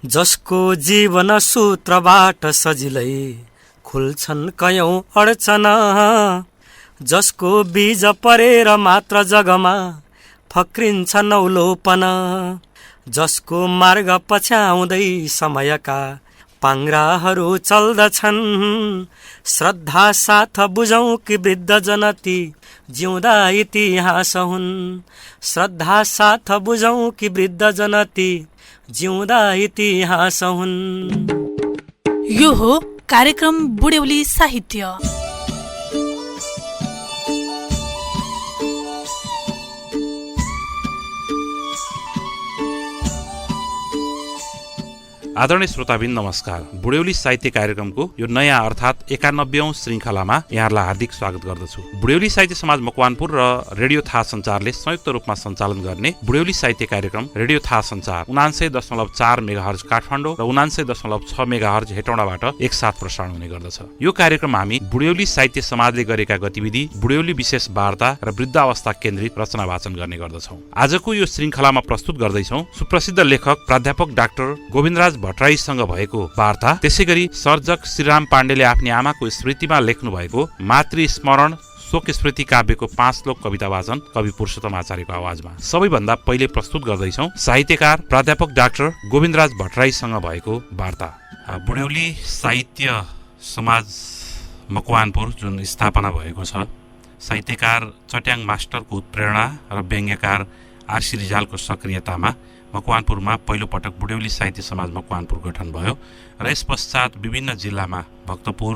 जसको जीवन सूत्रबाट सजिलै खुल्छन् कयौं अडचना, जसको बीज परेर मात्र जगमा फक्रिन्छ नौलोपना, जसको मार्ग पछ्याउँदै समयका पाङ्ग्राहरू चल्दछन्। श्रद्धा साथ बुझौं कि वृद्ध जनती जिउँदा इतिहास हुन्। श्रद्धा साथ बुझौं कि वृद्ध जनती जिउँदा इतिहास हुन्। यो हो कार्यक्रम बुढ्यौली साहित्य। आदरणीय श्रोताबिन नमस्कार। बुढ्यौली साहित्य कार्यक्रमको यो नयाँ अर्थात् 91औं श्रृङ्खलामा यहाँहरूलाई हार्दिक स्वागत गर्दछु। बुढ्यौली साहित्य समाज मकवानपुर र रेडियो थाहा सञ्चारले संयुक्त रूपमा सञ्चालन गर्ने बुढ्यौली साहित्य कार्यक्रम रेडियो थाहा सञ्चार 79.4 मेगाहर्ज काठमाडौँ र 79.6 मेगाहर्ज हेटौँडाबाट एकसाथ प्रसारण हुने गर्दछ। यो कार्यक्रम हामी बुढ्यौली साहित्य समाजले गरेका गतिविधि, बुढ्यौली विशेष वार्ता र वृद्धावस्था केन्द्रित रचना वाचन गर्ने गर्दछौँ। आजको यो श्रृङ्खलामा प्रस्तुत गर्दैछौँ सुप्रसिद्ध लेखक प्राध्यापक डाक्टर गोविन्दराज भट्टराईसँग भएको वार्ता। त्यसैगरी सर्जक श्रीराम पाण्डेले आफ्नी आमाको स्मृतिमा लेख्नु भएको मातृ स्मरण शोक स्मृति काव्यको 5 श्लोक कविता वाचन कवि पुरुषोत्तम आचार्यको आवाजमा। सबैभन्दा पहिले प्रस्तुत गर्दैछौँ साहित्यकार प्राध्यापक डाक्टर गोविन्दराज भट्टराईसँग भएको वार्ता। बुढ्यौली साहित्य समाज मकवानपुर जुन स्थापना भएको छ, साहित्यकार चट्याङ मास्टरको उत्प्रेरणा र व्यङ्ग्यकार आरसी रिजालको सक्रियतामा मकवानपुरमा पहिलो पटक बुढ्यौली साहित्य समाज मकवानपुर गठन भयो र यस पश्चात विभिन्न जिल्लामा भक्तपुर,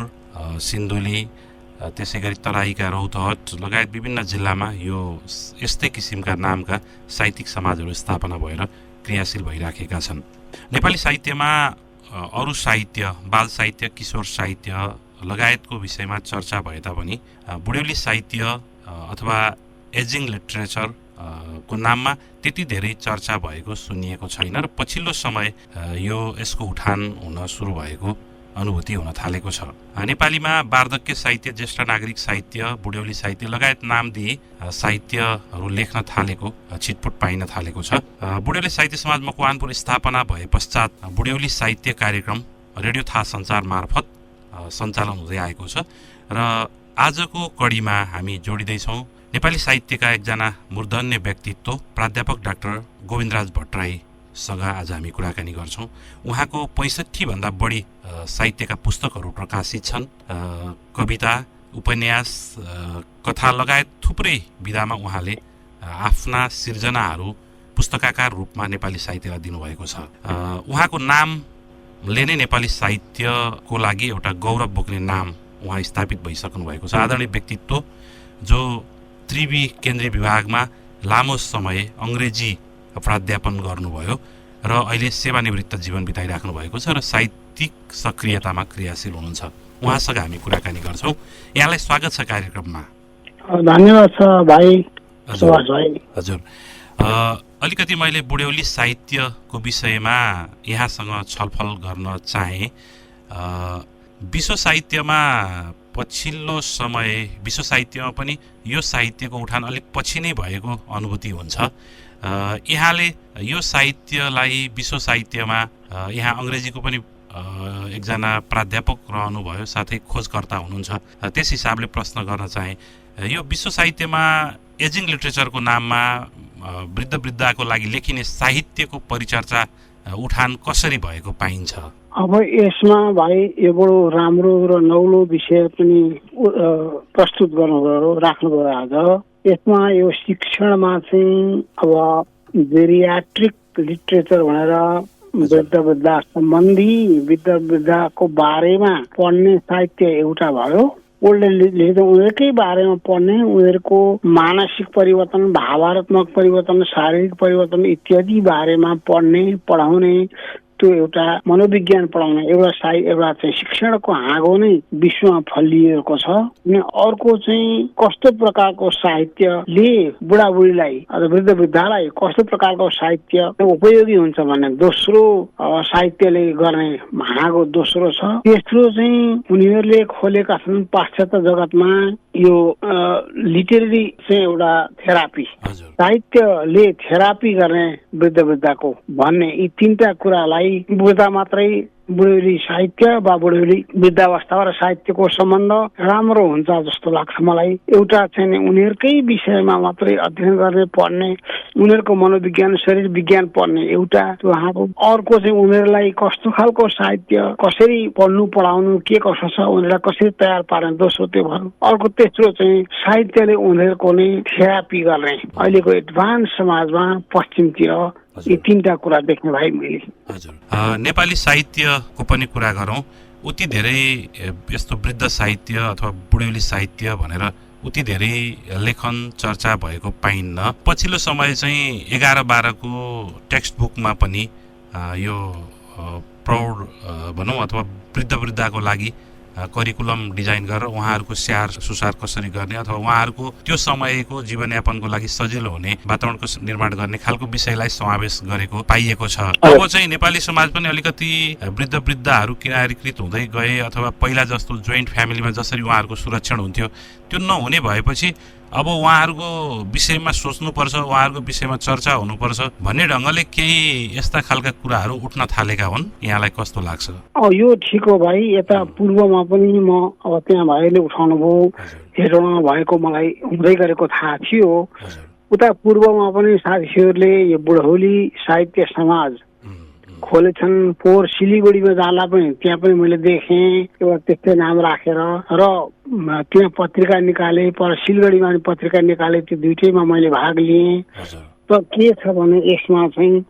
सिन्धुली, त्यसैगरी तराईका रौतहट लगायत विभिन्न जिल्लामा यो यस्तै किसिमका नामका साहित्यिक समाजहरू स्थापना भएर क्रियाशील भइराखेका छन्। नेपाली साहित्यमा अरू साहित्य, बाल साहित्य, किशोर साहित्य लगायतको विषयमा चर्चा भए तापनि बुढ्यौली साहित्य अथवा एजिङ लिटरेचर को नाममा त्यति धेरै चर्चा भएको सुनिएको छैन र पछिल्लो समय यसको उठान हुन सुरु भएको अनुभूति हुन थालेको छ। नेपालीमा वार्धक्य साहित्य, ज्येष्ठ नागरिक साहित्य, बुढ्यौली साहित्य लगायत नाम दिए साहित्यहरू लेख्न थालेको छिटपुट पाइन थालेको छ। बुढ्यौली साहित्य समाज मकवानपुर स्थापना भए पश्चात बुढ्यौली साहित्य कार्यक्रम रेडियो थाहा सञ्चार मार्फत सञ्चालन हुँदै आएको छ र आजको कडीमा हामी जोडिँदैछौँ नेपाली साहित्यका एकजना मूर्धन्य व्यक्तित्व प्राध्यापक डाक्टर गोविन्दराज भट्टराईसँग आज हामी कुराकानी गर्छौँ। उहाँको 65 भन्दा बढी साहित्यका पुस्तकहरू प्रकाशित छन्। कविता, उपन्यास, कथा लगायत थुप्रै विधामा उहाँले आफ्ना सिर्जनाहरू पुस्तकाकार रूपमा नेपाली साहित्यलाई दिनुभएको छ। उहाँको नामले नै नेपाली साहित्यको लागि एउटा गौरव बोक्ने नाम उहाँ स्थापित भइसक्नु भएको छ। आदरणीय व्यक्तित्व जो त्रिवी केन्द्रीय विभागमा लामो समय अङ्ग्रेजी प्राध्यापन गर्नुभयो र अहिले सेवानिवृत्त जीवन बिताइराख्नु भएको छ र साहित्यिक सक्रियतामा क्रियाशील हुनुहुन्छ। उहाँसँग हामी कुराकानी गर्छौँ। यहाँलाई स्वागत छ कार्यक्रममा। धन्यवाद छ भाइ सुभाष भाइ। हजुर, अलिकति मैले बुढ्यौली साहित्यको विषयमा यहाँसँग छलफल गर्न चाहे। विश्व साहित्यमा पछिल्लो समय विश्व साहित्यमा पनि यो साहित्यको उठान अलिक पछि नै भएको अनुभूति हुन्छ। यहाँले यो साहित्यलाई विश्व साहित्यमा यहाँ अङ्ग्रेजीको पनि एकजना प्राध्यापक रहनुभयो, साथै खोजकर्ता हुनुहुन्छ। त्यस हिसाबले प्रश्न गर्न चाहे, यो विश्व साहित्यमा एजिङ लिटरेचरको नाममा वृद्ध वृद्धाको लागि लेखिने साहित्यको परिचर्चा उठान कसरी भएको पाइन्छ? अब यसमा भाइ यो बडो राम्रो र नौलो विषय पनि प्रस्तुत गर्नुभयो, राख्नुभयो आज। यसमा यो शिक्षणमा चाहिँ अब जेरियाट्रिक लिटरेचर भनेर वृद्ध वृद्धा सम्बन्धी, वृद्ध वृद्धाको बारेमा पढ्ने साहित्य एउटा भयो। ओल्ड एज उनीहरूकै बारेमा पढ्ने, उनीहरूको मानसिक परिवर्तन, भावात्मक परिवर्तन, शारीरिक परिवर्तन इत्यादि बारेमा पढ्ने, पढाउने, त्यो एउटा मनोविज्ञान पढाउने एउटा चाहिँ शिक्षणको हाँगो नै विश्वमा फैलिएको छ। अनि अर्को चाहिँ कस्तो प्रकारको साहित्यले बुढाबुढीलाई अथवा वृद्ध वृद्धालाई कस्तो प्रकारको साहित्य उपयोगी हुन्छ भन्ने दोस्रो साहित्यले गर्ने हाँगो दोस्रो छ। तेस्रो चाहिँ उनीहरूले खोलेका छन् पाश्चात्य जगतमा यो लिटरेरी चाहिँ एउटा थेरापी, साहित्यले थेरापी गर्ने वृद्ध वृद्धाको भन्ने यी तीनटा कुरालाई मलाई बुझ्दा मात्रै बुढेली साहित्य वा बुढेली वृद्धावस्था र साहित्यको सम्बन्ध राम्रो हुन्छ जस्तो लाग्छ मलाई। एउटा चाहिँ उनीहरूकै विषयमा मात्रै अध्ययन गर्ने पढ्ने, उनीहरूको मनोविज्ञान शरीर विज्ञान पढ्ने एउटा उहाँको, अर्को चाहिँ उनीहरूलाई कस्तो खालको साहित्य कसरी पढ्नु पढाउनु के कसो छ उनीहरूलाई कसरी तयार पार्ने दोस्रो त्यो भयो। अर्को तेस्रो चाहिँ साहित्यले उनीहरूको नै थेरापी गर्ने अहिलेको एडभान्स समाजमा पश्चिमतिर यी तीनटा कुरा देख्ने भाइ मैले। हजुर, नेपाली साहित्यको पनि कुरा गरौँ, उति धेरै यस्तो वृद्ध साहित्य अथवा बुढेली साहित्य भनेर उति धेरै लेखन चर्चा भएको पाइन्न। पछिल्लो समय चाहिँ 11-12 को टेक्स्ट बुकमा पनि यो प्रौढ भनौँ अथवा वृद्धको लागि करिकुलम डिजाइन गरेर उहाँहरूको स्याहार सुसार कसरी गर्ने अथवा उहाँहरूको त्यो समयको जीवनयापनको लागि सजिलो हुने वातावरणको निर्माण गर्ने खालको विषयलाई समावेश गरेको पाइएको छ। अब चाहिँ नेपाली समाज पनि अलिकति वृद्धहरू किनारीकृत हुँदै गए अथवा पहिला जस्तो जोइन्ट फ्यामिलीमा जसरी उहाँहरूको सुरक्षण हुन्थ्यो त्यो नहुने भएपछि अब उहाँहरूको विषयमा सोच्नुपर्छ, उहाँहरूको विषयमा चर्चा हुनुपर्छ भन्ने ढङ्गले केही यस्ता खालका कुराहरू उठ्न थालेका हुन्। यहाँलाई कस्तो लाग्छ? यो ठिक हो भाइ। यता पूर्वमा पनि म अब त्यहाँ भाइले उठाउनु भयो हेर्न भएको मलाई हुँदै गरेको थाहा थियो। उता पूर्वमा पनि साथीहरूले यो बुढौली साहित्य समाज खोलेछन्। पोहोर सिलिगुडीमा जाँदा पनि त्यहाँ पनि मैले देखेँ एउटा त्यस्तै नाम राखेर र त्यहाँ पत्रिका निकाले, पर सिलगढीमा पनि पत्रिका निकाले, त्यो दुइटैमा मैले भाग लिएँ। त के छ भने यसमा चाहिँ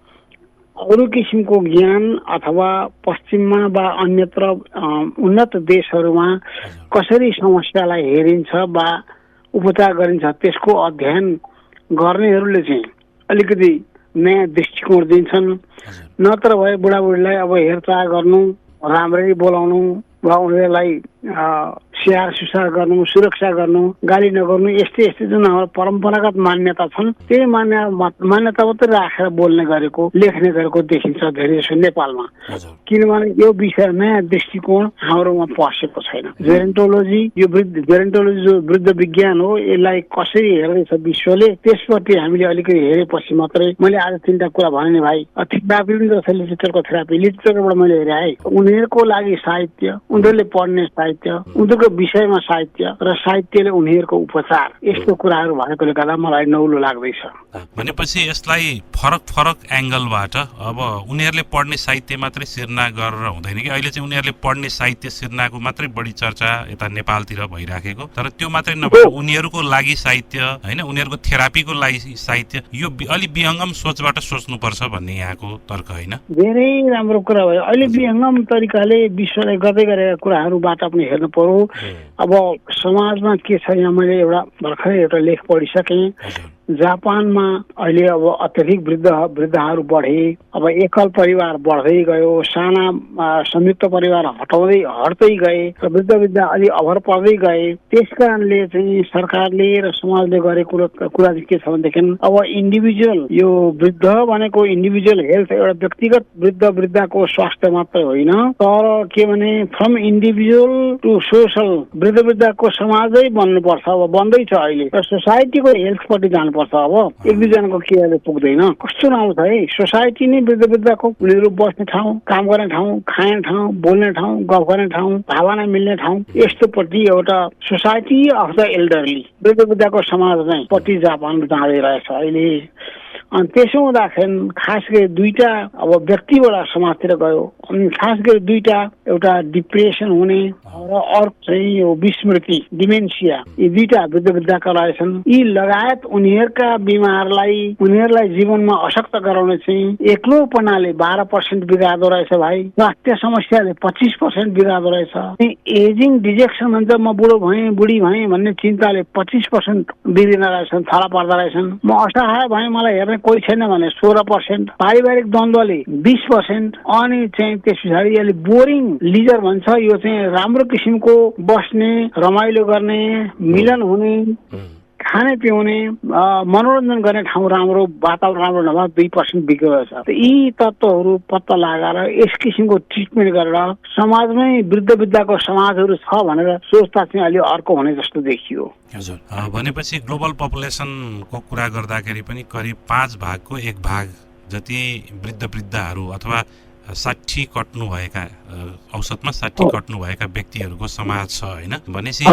अरू किसिमको ज्ञान अथवा पश्चिममा वा अन्यत्र उन्नत देशहरूमा कसरी समस्यालाई हेरिन्छ वा उपचार गरिन्छ त्यसको अध्ययन गर्नेहरूले चाहिँ अलिकति नयाँ दृष्टिकोण दिन्छन्। नत्र भए बुढाबुढीलाई अब हेरचाह गर्नु, राम्ररी बोलाउनु वा उनीहरूलाई स्याहार सुसार गर्नु, सुरक्षा गर्नु, गाली नगर्नु, यस्तै यस्तै जुन हाम्रो परम्परागत मान्यता छन् त्यही मान्यता मात्रै राखेर बोल्ने गरेको लेख्ने गरेको देखिन्छ धेरै जसो नेपालमा। किनभने यो विषय नयाँ दृष्टिकोण हाम्रोमा पसेको छैन। जेरेन्टोलोजी यो जेरेन्टोलोजी जो वृद्ध विज्ञान हो यसलाई कसरी हेर्दैछ विश्वले त्यसप्रति हामीले अलिकति हेरेपछि मात्रै। मैले आज 3टा कुरा भने नि भाइ, थेरापी पनि जस्तो लिटरेचरको थेरापी लिटरेचरबाट मैले हेरेँ है। उनीहरूको लागि साहित्य, उनीहरूले पढ्ने साहित्य, उनीहरूको विषयमा साहित्य र साहित्यले उनीहरूको उपचार, यस्तो कुराहरू भएकोले गर्दा मलाई नौलो लाग्दैछ। भनेपछि यसलाई फरक एङ्गलबाट अब उनीहरूले पढ्ने साहित्य मात्रै सिर्जना गरेर हुँदैन कि अहिले चाहिँ उनीहरूले पढ्ने साहित्य सिर्जनाको मात्रै बढी चर्चा यता नेपालतिर भइराखेको, तर त्यो मात्रै नभएर उनीहरूको लागि साहित्य होइन, उनीहरूको थेरापीको लागि साहित्य, यो अलि विहङ्गम सोचबाट सोच्नुपर्छ भन्ने यहाँको तर्क होइन? धेरै राम्रो कुरा भयो। अहिले विहङ्गम तरिकाले विश्वलाई गर्दै गरेका कुराहरूबाट पनि हेर्नु पर्यो। अब समाजमा के छ, यहाँ मैले भर्खरै एउटा लेख पढिसकेँ। जापानमा अहिले अब अत्यधिक वृद्धहरू बढे, अब एकल परिवार बढ्दै गयो, साना संयुक्त परिवार हट्दै गए र वृद्ध अलि अभर पर्दै गए। त्यस कारणले चाहिँ सरकारले र समाजले गरेको कुरा चाहिँ के छ भनेदेखि अब इन्डिभिजुअल यो वृद्ध भनेको इन्डिभिजुअल हेल्थ एउटा व्यक्तिगत वृद्धको स्वास्थ्य मात्रै होइन, तर के भने फ्रम इन्डिभिजुअल टु सोसल वृद्धको समाजै बन्नुपर्छ। अब बन्दैछ अहिले र सोसाइटीको हेल्थपट्टि जानुपर्छ। अब एक दुईजनाको केयरले पुग्दैन। कस्तो राम्रो छ है सोसाइटी नै वृद्धको, उनीहरू बस्ने ठाउँ, काम गर्ने ठाउँ, खाने ठाउँ, बोल्ने ठाउँ, गफ गर्ने ठाउँ, भावना मिल्ने ठाउँ, यस्तोपट्टि एउटा सोसाइटी अफ द एल्डरली वृद्धको समाज नै पट्टि जापान जाँदै रहेछ अहिले। अनि त्यसो हुँदाखेरि खास गरी दुईटा अब व्यक्तिबाट समाजतिर गयो। अनि खास गरी दुईटा, एउटा डिप्रेसन हुने र अर्को चाहिँ यो विस्मृति डिमेन्सिया, यी दुईटा वृद्धका रहेछन्। यी लगायत उनीहरूका बिमारलाई उनीहरूलाई जीवनमा अशक्त गराउने चाहिँ एक्लोपनाले 12% बिगार्दो रहेछ भाइ। स्वास्थ्य समस्याले 25% बिगार्दो रहेछ। एजिङ डिजेक्सन भन्छ, म बुढो भएँ बुढी भएँ भन्ने चिन्ताले 25% बिग्रिन रहेछन्, थला पर्दा रहेछन्। म असहाय भएँ, मलाई हेर्ने कोही छैन भने 16%, पारिवारिक द्वन्द्वले 20%, अनि चाहिँ त्यस पछाडि अहिले बोरिङ लिजर भन्छ, यो चाहिँ राम्रो किसिमको बस्ने, रमाइलो गर्ने, मिलन हुने, खाने पिउने, मनोरञ्जन गर्ने ठाउँ राम्रो, वातावरण राम्रो नभए 2% बिग्रेको छ। यी तत्त्वहरू पत्ता लगाएर यस किसिमको ट्रिटमेन्ट गरेर समाजमै वृद्धको समाजहरू छ भनेर सोच्दा चाहिँ अलि अर्को हुने जस्तो देखियो। हजुर, भनेपछि ग्लोबल पपुलेसनको कुरा गर्दाखेरि पनि करिब 5 भागको 1 भाग जति वृद्धहरू अथवा 60 कट्नुभएका औसतमा 60 कट्नुभएका व्यक्तिहरूको समाज छ होइन भनेपछि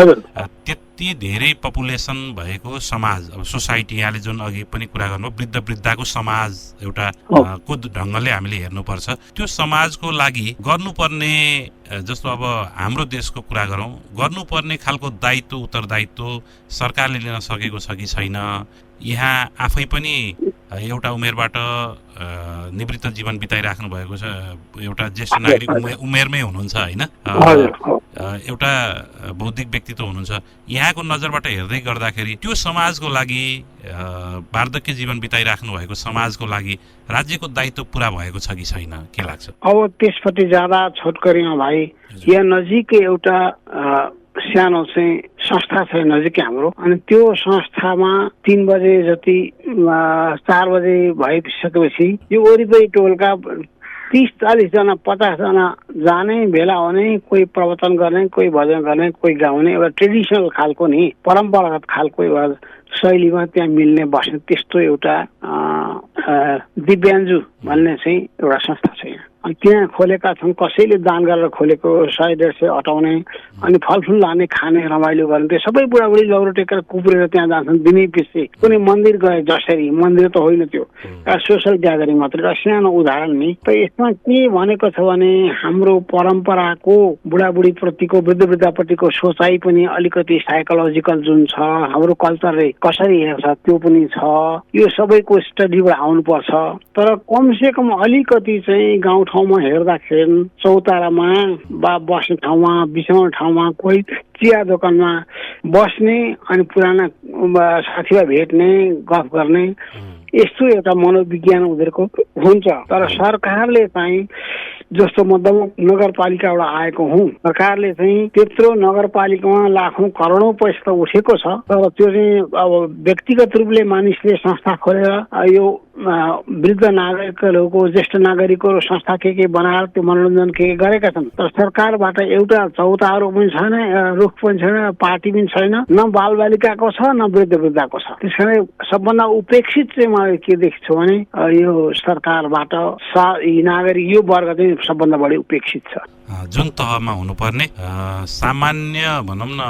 त्यति धेरै पपुलेसन भएको समाज अब सोसाइटी यहाँले जुन अघि पनि कुरा गर्नुभयो वृद्ध वृद्धाको समाज एउटा को ढङ्गले हामीले हेर्नुपर्छ त्यो समाजको लागि गर्नुपर्ने जस्तो अब हाम्रो देशको कुरा गरौँ गर्नुपर्ने खालको दायित्व उत्तरदायित्व सरकारले लिन सकेको छ कि छैन यहाँ आफै पनि एउटा उमेरबाट निवृत्त जीवन बिताइराख्नु भएको छ एउटा ज्येष्ठ नागरिक उमेरमै हुनुहुन्छ होइन एउटा बौद्धिक व्यक्तित्व हुनुहुन्छ यहाँको नजरबाट हेर्दै गर्दाखेरि त्यो समाजको लागि वार्धक्य जीवन बिताइराख्नु भएको समाजको लागि राज्यको दायित्व पुरा भएको छ कि छैन के लाग्छ अब त्यसपट्टि जाँदा छोटकरीमा भाइ यहाँ नजिकै एउटा सानो चाहिँ संस्था छ नजिकै हाम्रो अनि त्यो संस्थामा 3 बजे जति 4 बजे भइसकेपछि यो वरिपरि टोलका 30-40 जना 50 जना जाने भेला हुने कोही प्रवचन गर्ने कोही भजन गर्ने कोही गाउने एउटा ट्रेडिसनल खालको नि परम्परागत खालको एउटा शैलीमा त्यहाँ मिल्ने बस्ने त्यस्तो एउटा दिव्यान्जु भन्ने चाहिँ एउटा संस्था छ यहाँ अनि त्यहाँ खोलेका छन् कसैले दान गरेर खोलेको 100-150 अटाउने अनि फलफुल लाने खाने रमाइलो गर्ने त्यो सबै बुढाबुढी लौरो टेकेर कुपुरेर त्यहाँ जान्छन् दिनै पछि कुनै मन्दिर गए जसरी मन्दिर त होइन त्यो एउटा सोसल ग्यादरिङ मात्रै एउटा सानो उदाहरण नि त यसमा के भनेको छ भने हाम्रो परम्पराको बुढाबुढी प्रतिको वृद्ध वृद्धाप्रतिको सोचाइ पनि अलिकति साइकोलोजिकल जुन छ हाम्रो कल्चरले कसरी हेर्छ त्यो पनि छ यो सबैको स्टडीबाट आउनुपर्छ तर कमसे कम अलिकति चाहिँ गाउँ ठाउँमा हेर्दाखेरि चौतारामा वा बस्ने ठाउँमा बिसाउने ठाउँमा कोही चिया दोकानमा बस्ने अनि पुराना साथीभाइ भेट्ने गफ गर्ने यस्तो एउटा मनोविज्ञान उनीहरूको हुन्छ तर सरकारले चाहिँ जस्तो म नगरपालिकाबाट आएको हुँ सरकारले चाहिँ त्यत्रो नगरपालिकामा लाखौं करोडौं पैसा त उठेको छ तर त्यो चाहिँ अब व्यक्तिगत रूपले मानिसले संस्था खोलेर यो वृद्ध नागरिकहरूको ज्येष्ठ नागरिकको संस्था के बनाएर त्यो मनोरञ्जन के गरेका छन् तर सरकारबाट एउटा चौतारो पनि छैन रुख पनि छैन पार्टी पनि छैन न बालबालिकाको छ न वृद्ध वृद्धाको छ त्यसकारण सबभन्दा उपेक्षित चाहिँ मैले के देख्छु भने यो सरकारबाट नागरिक यो वर्ग चाहिँ सबभन्दा बढी उपेक्षित छ जुन तहमा हुनुपर्ने सामान्य भनौँ न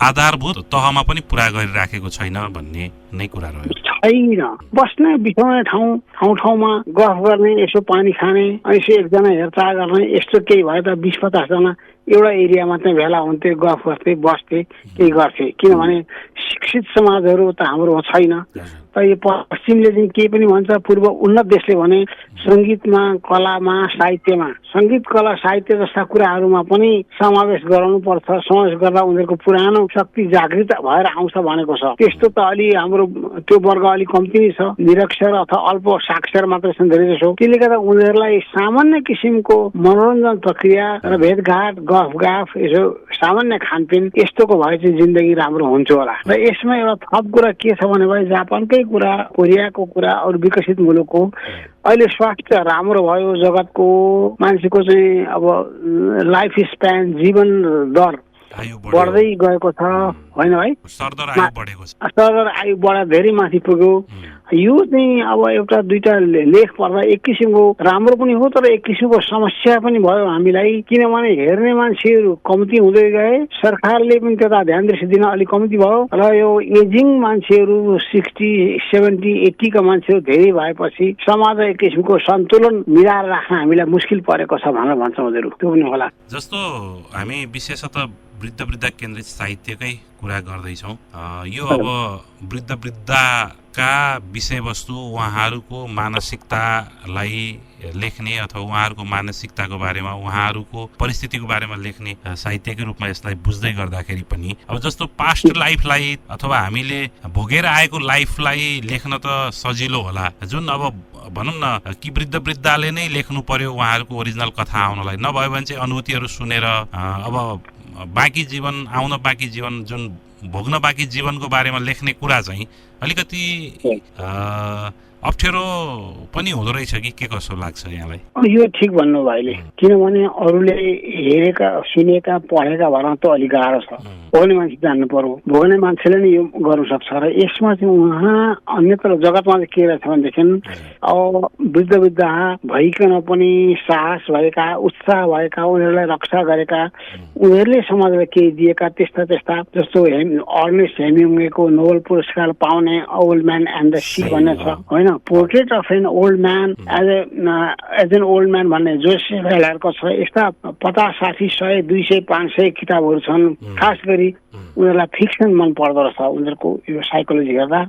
आधारभूत तहमा पनि पुरा गरिराखेको छैन भन्ने नै कुरा रह्यो छैन बस्ने बिसाउने ठाउँमा गफ गर्ने यसो पानी खाने यसो एकजना हेरचाह गर्ने यस्तो केही भयो त 20-50 जना एउटा एरियामा चाहिँ भेला हुन्थे गफ गर्थे बस्थे केही गर्थे किनभने शिक्षित समाजहरू त हाम्रो छैन तर यो पश्चिमले चाहिँ केही पनि भन्छ पूर्व उन्नत देशले भने संगीतमा कलामा साहित्यमा संगीत कला साहित्य जस्ता कुराहरूमा पनि समावेश गराउनु पर्छ समावेश गर्दा उनीहरूको पुरानो शक्ति जागृत भएर आउँछ भनेको छ त्यस्तो त अलि हाम्रो त्यो वर्ग अलिक कम्ती नै छ निरक्षर अथवा अल्प साक्षर मात्रै छन् धेरै जसो त्यसले गर्दा उनीहरूलाई सामान्य किसिमको मनोरञ्जन प्रक्रिया र भेटघाट गफ यसो सामान्य खानपिन यस्तोको भए चाहिँ जिन्दगी राम्रो हुन्छ होला र यसमा एउटा थप कुरा के छ भने भाइ जापानकै कुरा कोरियाको कुरा अरू विकसित मुलुकको अहिले स्वास्थ्य राम्रो भयो जगतको मान्छेको चाहिँ अब लाइफ स्प्यान जीवन दर बढ्दै गएको छ होइन भाइ सरदर आयु बढा धेरै माथि पुग्यो यो चाहिँ अब एउटा दुईटा लेख पढ्दा एक किसिमको राम्रो पनि हो तर एक किसिमको समस्या पनि भयो हामीलाई किनभने हेर्ने मान्छेहरू कम्ती हुँदै गए सरकारले पनि त्यता ध्यान दृष्टि दिन अलिक कम्ती भयो र यो एजिङ मान्छेहरू 60, 70, 80 का मान्छेहरू धेरै भएपछि समाज एक किसिमको सन्तुलन मिलाएर राख्न हामीलाई मुस्किल परेको छ भनेर भन्छ उनीहरू त्यो पनि होला जस्तो हामी विशेषतः वृद्ध वृद्धा केन्द्रित साहित्यकै कुरा गर्दैछौँ यो अब वृद्ध वृद्धाका विषयवस्तु उहाँहरूको मानसिकतालाई लेख्ने अथवा उहाँहरूको मानसिकताको बारेमा उहाँहरूको परिस्थितिको बारेमा लेख्ने साहित्यकै रूपमा यसलाई बुझ्दै गर्दाखेरि पनि अब जस्तो पास्ट लाइफलाई अथवा हामीले भोगेर आएको लाइफलाई लेख्न त सजिलो होला जुन अब भनौँ न कि वृद्ध वृद्धाले नै लेख्नु पर्यो उहाँहरूको ओरिजिनल कथा आउनलाई नभयो भने चाहिँ अनुभूतिहरू सुनेर अब बाँकी जीवन आउन बाँकी जीवन जुन भोग्न बाँकी जीवनको बारेमा लेख्ने कुरा चाहिँ अलिकति अप्ठ्यारो पनि हुँदो रहेछ कि के कसो लाग्छ यहाँलाई? यो ठिक भन्नु भाइले, किनभने अरूले हेरेका सुनेका पढेका भएर त अलिक गाह्रो छ। भोग्ने मान्छे जान्नु पर्यो, भोग्ने मान्छेले नै यो गर्नु सक्छ। र यसमा चाहिँ उहाँ अन्यत्र जगतमा चाहिँ के रहेछ भनेदेखि अब वृद्ध भइकन पनि साहस भएका, उत्साह भएका, उनीहरूलाई रक्षा गरेका, उनीहरूले समाजलाई केही दिएका त्यस्ता जस्तो अर्नेस्ट हेमिङ्वेको नोबेल पुरस्कार पाउने old man and the sea भन्ने छ होइन, portrait of an old man as an old man भन्ने जोसेफ हेलरको छ। यस्ता 50, 60, 100, 200, 500 किताबहरू छन्। खास गरी उनीहरूलाई फिक्सन मन पर्दो रहेछ उनीहरूको यो साइकोलोजी गर्दा।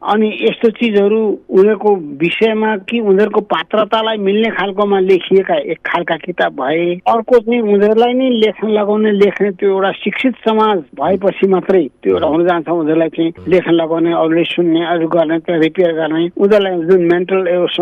अनि यस्तो चिजहरू उनीहरूको विषयमा कि उनीहरूको पात्रतालाई मिल्ने खालकोमा लेखिएका एक खालका किताब भए, अर्को चाहिँ उनीहरूलाई नै लेखन लगाउने लेख्ने त्यो एउटा शिक्षित समाज भएपछि मात्रै त्यो एउटा हुन जान्छ। उनीहरूलाई चाहिँ लेखन लगाउने, अरूले सुन्ने, अरू गर्ने, त्यो रिपेयर गर्ने, उनीहरूलाई जुन मेन्टल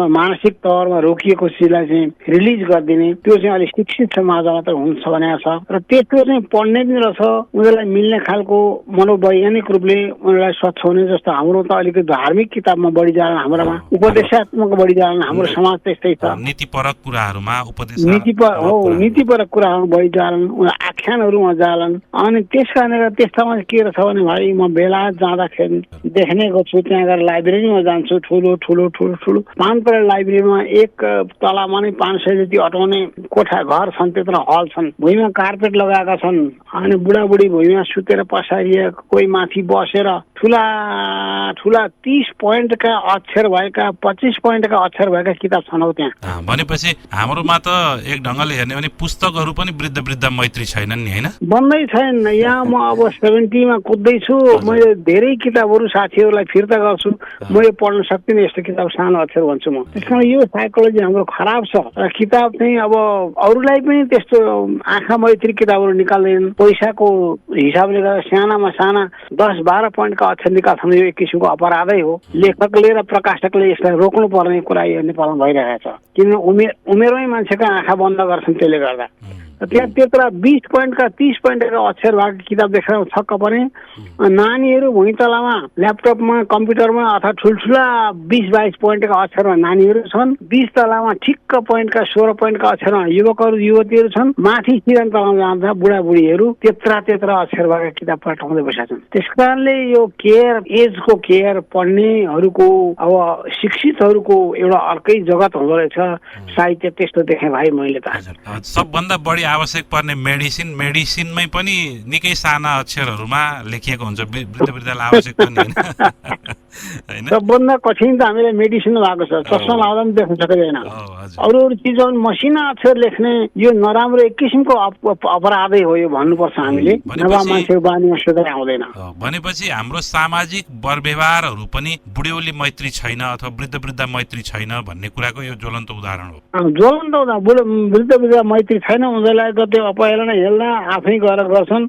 मानसिक तवरमा रोकिएको चिजलाई चाहिँ रिलिज गरिदिने, त्यो चाहिँ अलिक शिक्षित समाजमा मात्र हुन्छ भनेको छ। र त्यस्तो चाहिँ पढ्ने पनि रहेछ, उनीहरूलाई मिल्ने खालको मनोवैज्ञानिक रूपले उनीहरूलाई स्वच्छ हुने। जस्तो हाम्रो त अलिकति धार्मिक किताबमा बढी जालन, हाम्रोमा उपदेशात्मक बढी जालन, हाम्रो समाज त्यस्तै छ। नीतिपरक कुराहरूमा उपदेश, नीतिपरक कुराहरूमा बढी जालन, आख्यानहरूमा जालन। अनि त्यस कारणले त्यस्तामा के रहेछ भने भाइ, म बेलायत जाँदाखेरि देख्ने गर्छु, त्यहाँ गएर लाइब्रेरीमा जान्छु, ठुलो 5 तले लाइब्रेरीमा एक तलामा नै 500 जति अटाउने कोठा घर छन्, त्यत्रो हल छन्, भुइँमा कार्पेट लगाएका छन्। अनि बुढाबुढी भुइँमा सुतेर पसारिए, कोही माथि बसेर ठुला 30 पोइन्टका अक्षर भएका, 25 पोइन्टका अक्षर भएका किताब छन् हौ त्यहाँ। भनेपछि हाम्रोमा त एक ढङ्गले हेर्ने भने पुस्तकहरू पनि वृद्ध मैत्री छैनन् नि, होइन? बन्दै छैन। यहाँ म अब 70 मा कुद्दैछु, मैले धेरै किताबहरू साथीहरूलाई फिर्ता गर्छु, म यो पढ्न सक्दिनँ यस्तो किताब, सानो अक्षर भन्छु म। त्यसकारण यो साइकोलोजी हाम्रो खराब छ। र किताब चाहिँ अब अरूलाई पनि त्यस्तो आँखा मैत्री किताबहरू निकाल्दैनन्, पैसाको हिसाबले गर्दा सानामा साना 10-12 पोइन्टका अक्षर निकाल्छन्। यो एक किसिमको अपराधै हो। लेखकले र प्रकाशकले यसलाई रोक्नु पर्ने कुरा यो नेपालमा भइरहेको छ। किन उमेरमै मान्छेका आँखा बन्द गर्छन्, त्यसले गर्दा त्यहाँ त्यत्रा 20 पोइन्टका 30 पोइन्टका अक्षर भएको किताब देखेर छक्क परे। नानीहरू भुइँतलामा ल्यापटपमा कम्प्युटरमा अथवा ठुल्ठुला 20-22 पोइन्टका अक्षरमा नानीहरू छन्, 20 तलामा ठिक्क पोइन्टका 16 पोइन्टका अक्षरमा युवकहरू युवतीहरू छन्, माथि सिरान तलामा जाँदा बुढाबुढीहरू त्यत्रा अक्षर भएका किताब पठाउँदै बसेका छन्। त्यस कारणले यो केयर, एजको केयर पढ्नेहरूको अब शिक्षितहरूको एउटा अर्कै जगत हुँदो रहेछ। साहित्य त्यस्तो देखेँ भाइ मैले त। सबभन्दा बढी आवश्यक पर्ने मेडिसिनमै पनि निकै साना अक्षरहरूमा लेखिएको हुन्छ, वृद्धलाई आवश्यक पनि होइन। सबभन्दा कठिन त हामीलाई मेडिसिन भएको छ, चस्मा लाउँदा पनि देख्न सकिँदैन। अरू चिजहरू मसिना अक्षर लेख्ने यो नराम्रो एक किसिमको अपराधै हो यो भन्नुपर्छ हामीले, नभए मान्छेको बानीमा सुधार आउँदैन। भनेपछि हाम्रो सामाजिक व्यवहारहरू पनि बुढ्यौली मैत्री छैन अथवा वृद्ध मैत्री छैन भन्ने कुराको यो ज्वलन्त उदाहरण हो। ज्वलन्त वृद्ध मैत्री छैन। उनीहरूलाई कतै अपहेलना हेल्दा आफै गएर गर्छन्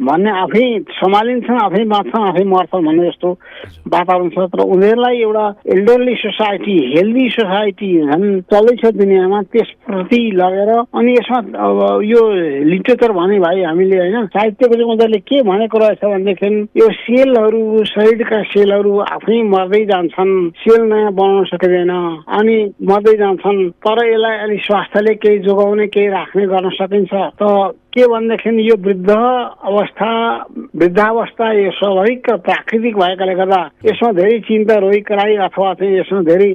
भन्ने, आफै सम्हालिन्छन्, आफै बाँच्छन्, आफै मर्छन् भन्ने जस्तो वातावरण छ। तर उनीहरूलाई एउटा एल्डरली सोसाइटी, हेल्दी सोसाइटी झन् चल्दैछ दुनियाँमा, त्यसप्रति लगेर अनि यसमा यो लिटरेचर भने भाइ हामीले होइन, साहित्यको चाहिँ उनीहरूले के भनेको रहेछ भनेदेखि यो सेलहरू, शरीरका सेलहरू आफै मर्दै जान्छन्, सेल नयाँ बनाउन सकिँदैन अनि मर्दै जान्छन्। तर यसलाई अलि स्वास्थ्यले केही जोगाउने, केही राख्ने गर्न सकिन्छ। त के भनेदेखि यो वृद्धावस्था यो स्वाभाविक र प्राकृतिक भएकाले गर्दा यसमा धेरै चिन्ता रोइ कराई अथवा चाहिँ यसमा धेरै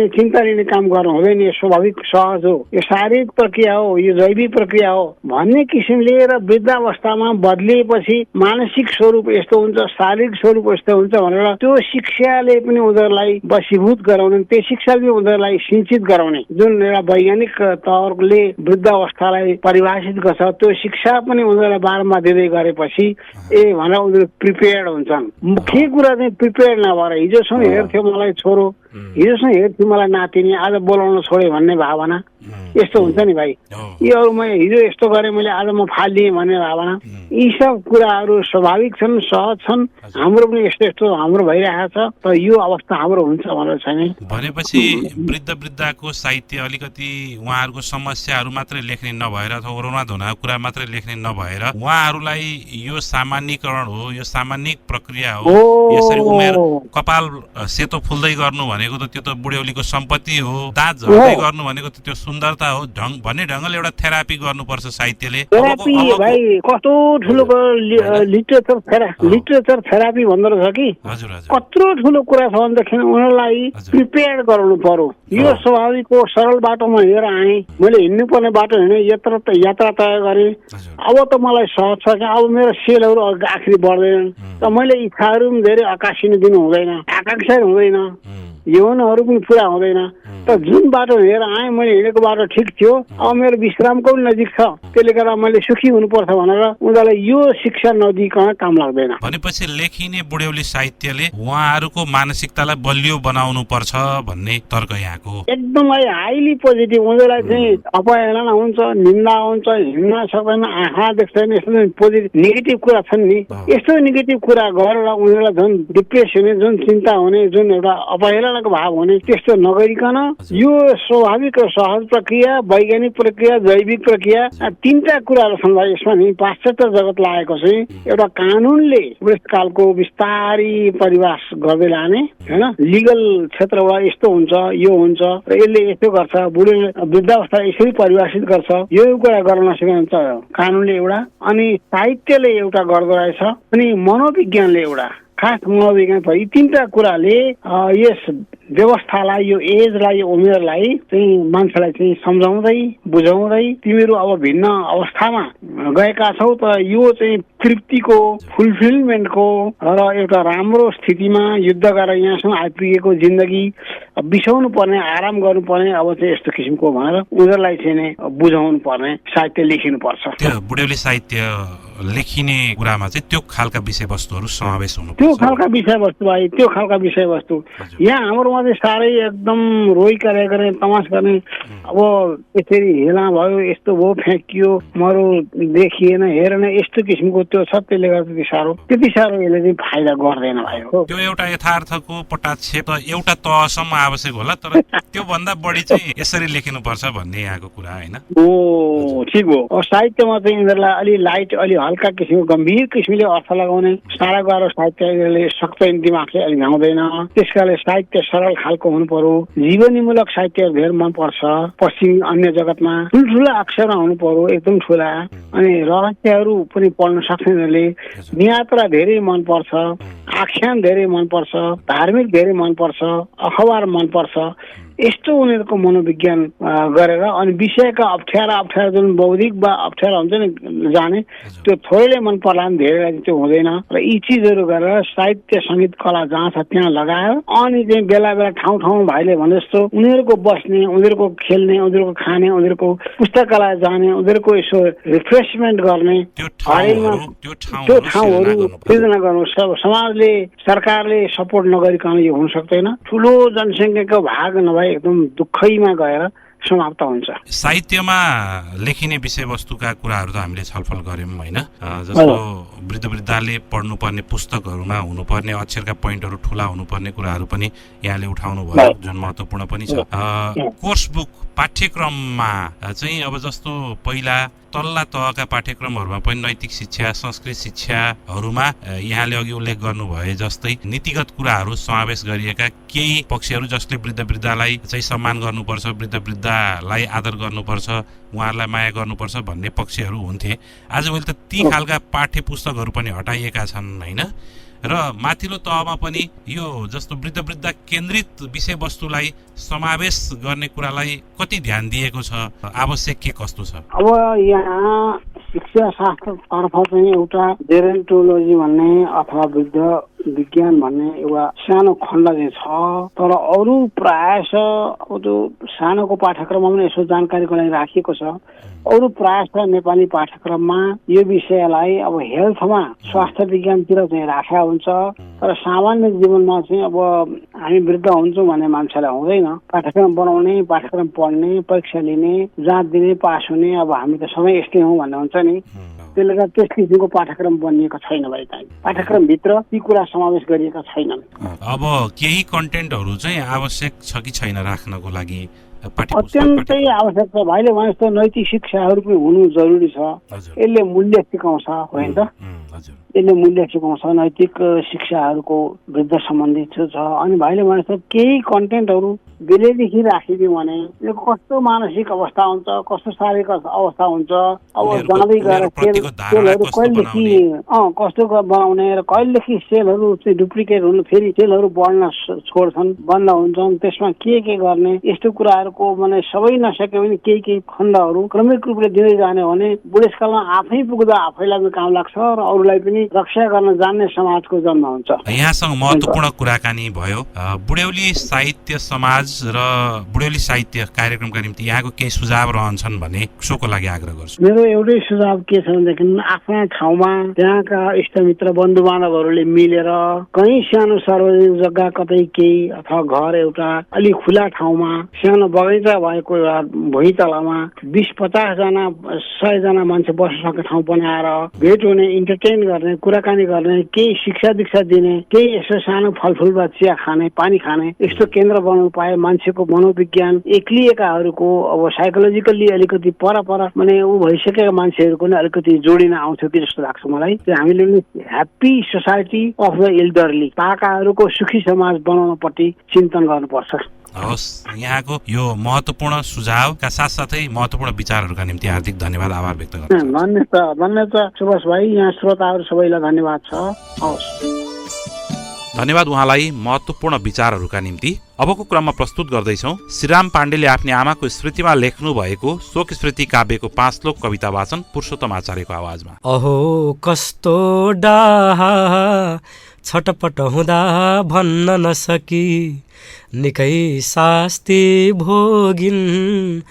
चिन्ता लिने काम गर्नु हुँदैन। यो स्वाभाविक सहज हो, यो शारीरिक प्रक्रिया हो, यो जैविक प्रक्रिया हो भन्ने किसिमले र वृद्धावस्थामा बदलिएपछि मानसिक स्वरूप यस्तो हुन्छ, शारीरिक स्वरूप यस्तो हुन्छ भनेर त्यो शिक्षाले पनि उनीहरूलाई वशीभूत गराउने, त्यो शिक्षाले उनीहरूलाई सिंचित गराउने जुन एउटा वैज्ञानिक तौरले वृद्धावस्थालाई परिभाषित गर्छ, त्यो शिक्षा पनि उनीहरूलाई बारम्बार दिँदै गरेपछि भनेर उनीहरू प्रिपेयर्ड हुन्छन्। के कुरा चाहिँ प्रिपेयर्ड नभएर हिजोसम्म हेर्थ्यो मलाई छोरो हिजोसँग हेर्थ्यो मलाई नातिनी, आज बोलाउन छोड्यो भन्ने भावना यस्तो हुन्छ नि भाइ। यो मैले हिजो यस्तो गरेँ, मैले आज म फालिदिएँ भन्ने भावना, यी सब कुराहरू स्वाभाविक छन्, सहज छन्। हाम्रो पनि यस्तो यस्तो हाम्रो भइरहेको छ, तर यो अवस्था हाम्रो हुन्छ भनेर छैन। भनेपछि वृद्ध वृद्धाको साहित्य अलिकति उहाँहरूको समस्याहरू मात्रै लेख्ने नभएर अथवा रोना धोनाको कुरा मात्रै लेख्ने नभएर उहाँहरूलाई यो सामान्यीकरण हो, यो सामान्यिक प्रक्रिया हो। यसरी उमेर कपाल सेतो फुल्दै गर्नु भनेको त त्यो त बुढ्यौलीको सम्पत्ति हो, दाँत झर्दै गर्नु भनेको त त्यो सुन्दरता हो भन्ने ढङ्गले एउटा थेरापी गर्नुपर्छ साहित्यले। थेरापी भाइ कस्तो ठुलो लिटरेचर थेरापी भन्दो रहेछ कि। हजुर हजुर, कत्रो ठुलो कुरा छ भनेदेखि उनीहरूलाई प्रिपेयर गराउनु पर्यो। यो स्वाभाविक हो, सरल बाटोमा हिँडेर आएँ, मैले हिँड्नु पर्ने बाटो हिँडेँ, यात्रा तय गरेँ। अब त मलाई सहज छ कि अब मेरो सेलहरू आखिरी बढ्दैनन्, त मैले इच्छाहरू पनि धेरै आकाशिनु दिनु हुँदैन, आकांक्षा हुँदैन, यौनहरू पनि पुरा हुँदैन। त जुन बाटो हिँडेर आएँ, मैले हिँडेको बाटो ठिक थियो, अब मेरो विश्रामको पनि नजिक छ, त्यसले गर्दा मैले सुखी हुनुपर्छ भनेर उनीहरूलाई यो शिक्षा नदिकन काम लाग्दैन। भनेपछि लेखिने बुढ्यौली साहित्यले उहाँहरूको मानसिकतालाई बलियो बनाउनु पर्छ भन्ने तर्क यहाँको एकदम हाइली पोजिटिभ। उनीहरूलाई चाहिँ अपहेलना हुन्छ, निन्दा हुन्छ, हिँड्न सक्दैन, आँखा देख्दैन, यस्तो पोजिटिभ नेगेटिभ कुरा छन् नि। यस्तो नेगेटिभ कुरा गरेर उनीहरूलाई झन् डिप्रेस हुने, जुन चिन्ता हुने, जुन एउटा अपहेलनाको भाव हुने, त्यस्तो नगरिकन यो स्वाभाविक र सहज प्रक्रिया, वैज्ञानिक प्रक्रिया, जैविक प्रक्रिया, तीनटा कुराहरू छन् भाइ। यसमा नि पाश्चात्य जगत लागेको चाहिँ एउटा कानुनले बुढेसकालको बिस्तारी परिवास गर्दै लाने होइन, लिगल क्षेत्रबाट यस्तो हुन्छ, यो हुन्छ र यसले यस्तो गर्छ, बुढे वृद्धावस्था यसरी परिभाषित गर्छ, यो कुरा गर्न नसकेको हुन्छ कानुनले एउटा, अनि साहित्यले एउटा गर्दो रहेछ, अनि मनोविज्ञानले एउटा खास मनोविज्ञान। यी तीनटा कुराले यस व्यवस्थालाई, यो एजलाई, यो उमेरलाई चाहिँ मान्छेलाई चाहिँ सम्झाउँदै बुझाउँदै तिमीहरू अब भिन्न अवस्थामा गएका छौ, तर यो चाहिँ तृप्तिको, फुलफिलमेन्टको र एउटा राम्रो स्थितिमा युद्ध गरेर यहाँसम्म आइपुगेको जिन्दगी बिसाउनु पर्ने, आराम गर्नुपर्ने अब चाहिँ यस्तो किसिमको भनेर उनीहरूलाई चाहिँ नै बुझाउनु पर्ने साहित्य लेखिनु पर्छ। त्यो बुढ्यौली साहित्य लेखिने कुरामा चाहिँ त्यो खालका विषयवस्तुहरू समावेश हुनु, त्यो खालका विषयवस्तु भाइ, त्यो खालका विषयवस्तु। यहाँ हाम्रोमा चाहिँ साह्रै एकदम रोइ करे तमास गर्ने, अब यसरी हेला भयो, यस्तो भयो, फ्याँकियो, मरो देखिएन, हेरेन, यस्तो किसिमको त्यो छ। त्यसले गर्दा त्यति साह्रो यसले चाहिँ फाइदा गर्दैन भाइ। हो, त्यो एउटा यथार्थको पटाक्षेप एउटा तहसम्म आवश्यक होला, तर त्यो भन्दा बढी चाहिँ यसरी लेखिनुपर्छ भन्ने यहाँको कुरा होइन। ओ ठिक हो। साहित्यमा चाहिँ यिनीहरूलाई अलि लाइट, अलि हल्का किसिमको गम्भीर किसिमले अर्थ लगाउने, सारा गाह्रो साहित्यले सक्त दिमागले अलि भ्याउँदैन। त्यसकारणले साहित्य सरल खालको हुनु पर्यो। जीवनीमूलक साहित्य धेरै मनपर्छ। पश्चिमी अन्य जगतमा ठुल्ठुला अक्षरमा हुनु पर्यो, एकदम ठुला, अनि रहस्यहरू पनि पढ्न सक्नेहरूले। नियात्रा धेरै मनपर्छ, आख्यान धेरै मनपर्छ, धार्मिक धेरै मनपर्छ, अखबार मनपर्छ। यस्तो उनीहरूको मनोविज्ञान गरेर अनि विषयका अप्ठ्यारा जुन बौद्धिक वा अप्ठ्यारा हुन्छ नि जाने, त्यो थोरैले मन पर्ला नि धेरैलाई त्यो हुँदैन। र यी चिजहरू गरेर साहित्य, सङ्गीत, कला जहाँ छ त्यहाँ लगायो, अनि चाहिँ बेला बेला ठाउँ भाइले भने जस्तो उनीहरूको बस्ने, उनीहरूको खेल्ने, उनीहरूको खाने, उनीहरूको पुस्तकालय जाने, उनीहरूको यसो रिफ्रेसमेन्ट गर्ने त्यो ठाउँहरू सृजना गर्नु। समाजले, सरकारले सपोर्ट नगरिकन यो हुन सक्दैन। ठुलो जनसङ्ख्याको भाग नभए एकदम दुःखैमा गएर समाप्त हुन्छ। साहित्यमा लेखिने विषयवस्तुका कुराहरू त हामीले छलफल गर्यौँ होइन, जस्तो वृद्ध वृद्धाले पढ्नुपर्ने पुस्तकहरूमा हुनुपर्ने अक्षरका पोइन्टहरू ठुला हुनुपर्ने कुराहरू पनि यहाँले उठाउनु भयो, जुन महत्त्वपूर्ण पनि छ। कोर्स बुक पाठ्यक्रममा चाहिँ अब जस्तो पहिला तल्ला तहका पाठ्यक्रमहरूमा पनि नैतिक शिक्षा, संस्कृत शिक्षाहरूमा यहाँले अघि उल्लेख गर्नुभए जस्तै नीतिगत कुराहरू समावेश गरिएका केही पक्षहरू, जसले वृद्ध वृद्धालाई चाहिँ सम्मान गर्नुपर्छ, वृद्ध वृद्धालाई आदर गर्नुपर्छ, उहाँहरूलाई माया गर्नुपर्छ भन्ने पक्षहरू हुन्थे। आजभोलि त ती खालका पाठ्य पुस्तकहरू पनि हटाइएका छन् होइन, र माथिल्लो तहमा पनि यो जस्तो वृद्ध वृद्धा केन्द्रित विषयवस्तुलाई समावेश गर्ने कुरालाई कति ध्यान दिएको छ, आवश्यक के कस्तो छ? अब यहाँ शिक्षा शास्त्रतर्फ चाहिँ एउटा जेरेन्टोलोजी भन्ने अथवा वृद्ध विज्ञान भन्ने एउटा सानो खण्ड चाहिँ छ, तर अरू प्रायः अब त्यो सानोको पाठ्यक्रममा पनि यसो जानकारीको लागि राखिएको छ। अरू प्रायः नेपाली पाठ्यक्रममा यो विषयलाई अब हेल्थमा स्वास्थ्य विज्ञानतिर चाहिँ राखेका हुन्छ, तर सामान्य जीवनमा चाहिँ अब हामी वृद्ध हुन्छौँ भन्ने मान्छेलाई हुँदैन। पाठ्यक्रम बनाउने, पाठ्यक्रम पढ्ने, परीक्षा लिने, जाँच दिने, पास हुने, अब हामी त सबै यस्तै हौँ भन्ने हुन्छ नि। त्यसले गर्दा त्यस किसिमको पाठ्यक्रम बनिएको छैन भाइ। पाठ्यक्रमभित्र ती कुरा समावेश गरिएका छैनन्। अब केही कन्टेन्टहरू चाहिँ आवश्यक छ कि छैन राख्नको लागि? अत्यन्तै आवश्यक छ। भाइले भने जस्तो नैतिक शिक्षाहरू पनि हुनु जरुरी छ। यसले मूल्य सिकाउँछ, होइन त? यसले मूल्य सिकाउँछ, नैतिक शिक्षाहरूको वृद्ध सम्बन्धित छ। अनि भाइले भने जस्तो केही कन्टेन्टहरू बेलैदेखि राखिदियो भने यो कस्तो मानसिक अवस्था हुन्छ, कस्तो शारीरिक अवस्था हुन्छ, अब जाँदै गएर सेलहरू कहिलेदेखि कस्तो बनाउने र कहिलेदेखि सेलहरू चाहिँ डुप्लिकेट हुनु, फेरि सेलहरू बढ्न छोड्छन्, बन्द हुन्छन्, त्यसमा के गर्ने, यस्तो कुराहरूको माने सबै नसके पनि केही खण्डहरू क्रमिक रूपले दिँदै जाने हो भने बुढेसकालमा आफै पुग्दा आफैलाई पनि काम लाग्छ र अरूलाई पनि रक्षा गर्न जान्ने समाजको जन्म हुन्छ। यहाँसँग महत्त्वपूर्ण कुराकानी भयो। बुढ्यौली साहित्य समाज र बुढ्यौली साहित्य कार्यक्रमका निम्ति यहाँको केही सुझाव रहन्छन् भने सोको लागि आग्रह गर्छु। मेरो एउटै सुझाव के छ भनेदेखि आफ्ना ठाउँमा त्यहाँका इष्टमित्र बन्धु बान्धवहरूले मिलेर कहीँ सानो सार्वजनिक जग्गा कतै केही अथवा घर एउटा अलिक खुला ठाउँमा सानो बगैँचा भएको एउटा भुइँतलामा 20-50 जना 100 जना मान्छे बस्न सक्ने ठाउँ बनाएर भेट हुने, इन्टरटेन गर्ने, कुराकानी गर्ने, केही शिक्षा दीक्षा दिने, केही यसो सानो फलफुल वा चिया खाने, पानी खाने, यस्तो केन्द्र बनाउनु पाए मान्छेको मनोविज्ञान एक्लिएकाहरूको अब साइकोलोजिकल्ली अलिकति पर माने ऊ भइसकेका मान्छेहरूको नै अलिकति जोडिन आउँथ्यो कि जस्तो लाग्छ मलाई। हामीले happy society of the elderly, पाकाहरूको सुखी समाज बनाउनपट्टि चिन्तन गर्नुपर्छ। हवस्, यहाँको यो महत्त्वपूर्ण सुझावका साथसाथै महत्त्वपूर्ण विचारहरूका निम्ति हार्दिक धन्यवाद, आभार व्यक्त गर्छु। धन्यवाद सुभाष भाइ, यहाँ श्रोताहरू सबैलाई धन्यवाद छ। हवस्, धन्यवाद उहाँलाई महत्त्वपूर्ण विचारहरूका निम्ति। अबको क्रममा प्रस्तुत गर्दैछौँ श्रीराम पाण्डेले आफ्नी आमाको स्मृतिमा लेख्नु भएको शोक स्मृति काव्यको 5 श्लोक कविता वाचन पुरुषोत्तम आचार्यको आवाजमा। अहो कस्तो डाहा छटपट हुँदा भन्न नसकी, निकै शास्ति भोगिन्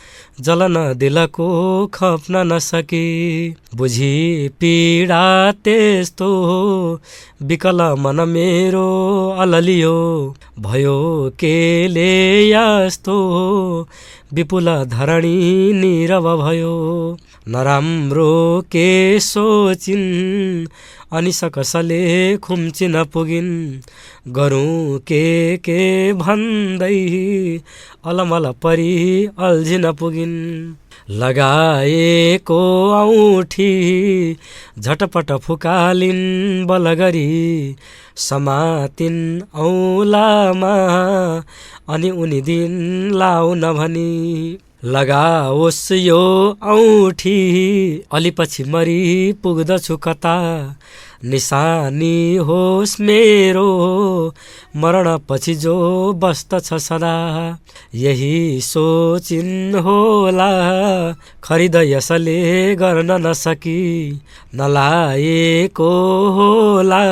जलन दिलको खप्न नसकी, बुझी पीडा त्यस्तो विकल मन मेरो अललियो, भयो केले यस्तो विपुल धरणी नीरव भयो, नराम्रो के सोचिन् अनिस कसले खुम्चिन पुगिन्, गरौँ के भन्दै अलमल परी अल्झिन पुगिन्, लगाएको औँठी झटपट फुकालिन् बलगरी, समातिन् औँलामा अनि उनी दिन लाउन भनी, लगाओस् यो औँठी अलिपछि मरी पुग्दछु कता, निशानी होस् मेरो मरण पछि जो बस्दछ सदा, यही सोचिन् होला खरिद यसले गर्न नसकी, नलाएको होला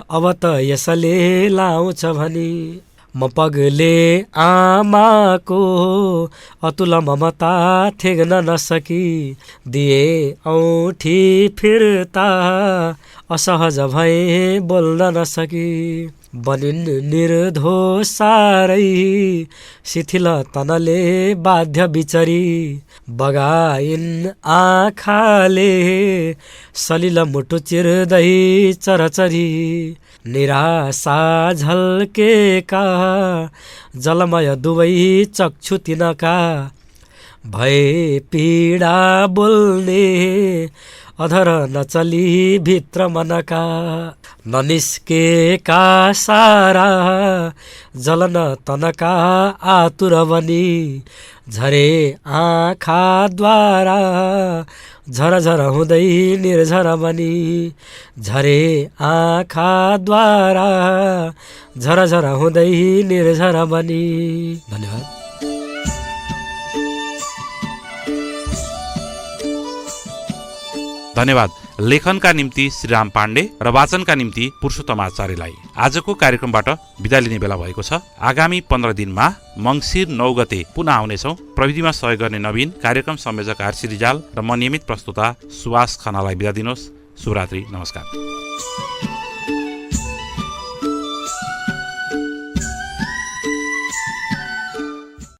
अब त यसले लाउँछ भनी, म पगले आमाको अतुल ममता थेग्न नसकी, दिए औँठी फिर्ता असहज भए बोल्न नसकी, बनिन् निर्दोष सारै शिथिल तनले बाध्य बिचरी, बगाइन् आँखाले सलिल मुटु चिर्दै चरचरी, निराशा झल्केका जलमय दुवै चक्षु तिनका, भए पीडा बोल्ने अधर नचली भित्र मनका, ननिस्केका सारा जलन तनका आतुर बनी, झरे आँखाद्वारा झरझर हुँदै निर्झर बनी, झरे आँखाद्वारा झरझर हुँदै निर्झर बनी। धन्यवाद। धन्यवाद। लेखनका निम्ति श्रीराम पाण्डे र वाचनका निम्ति पुरुषोत्तम आचार्यलाई आजको कार्यक्रमबाट बिदा लिने बेला भएको छ। आगामी 15 दिनमा मङ्सिर 9 गते पुनः आउनेछौँ। प्रविधिमा सहयोग गर्ने नवीन, कार्यक्रम संयोजक आरसी रिजाल र म नियमित प्रस्तुता सुवास खनालाई बिदा दिनुहोस्। शुभरात्रि, नमस्कार।